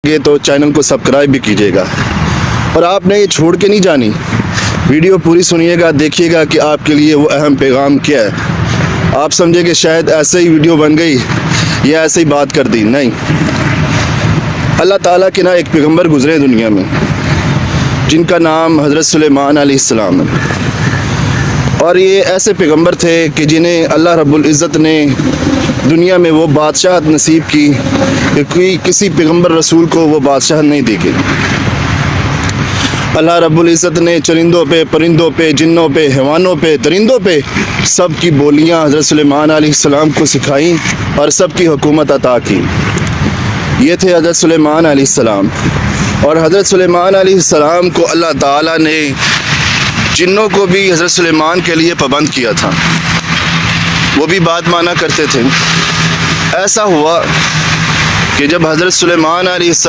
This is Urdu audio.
تو چینل کو سبسکرائب بھی کیجیے گا، اور آپ نے یہ چھوڑ کے نہیں جانی، ویڈیو پوری سنیے گا، دیکھیے گا کہ آپ کے لیے وہ اہم پیغام کیا ہے۔ آپ سمجھے کہ شاید ایسے ہی ویڈیو بن گئی یا ایسے ہی بات کر دی، نہیں۔ اللہ تعالیٰ کے نا ایک پیغمبر گزرے دنیا میں جن کا نام حضرت سلیمان علیہ السلام ہے، اور یہ ایسے پیغمبر تھے کہ جنہیں اللہ رب العزت نے دنیا میں وہ بادشاہت نصیب کی کہ کوئی کسی پیغمبر رسول کو وہ بادشاہت نہیں دی گئی۔ اللہ رب العزت نے چرندوں پہ، پرندوں پہ، جنوں پہ، حیوانوں پہ، درندوں پہ سب کی بولیاں حضرت سلیمان علیہ السلام کو سکھائیں اور سب کی حکومت عطا کی۔ یہ تھے حضرت سلیمان علیہ السلام، اور حضرت سلیمان علیہ السلام کو اللہ تعالیٰ نے جنوں کو بھی حضرت سلیمان کے لیے پابند کیا تھا، وہ بھی بات مانا کرتے تھے۔ ایسا ہوا کہ جب حضرت سلیمان علیہ السلام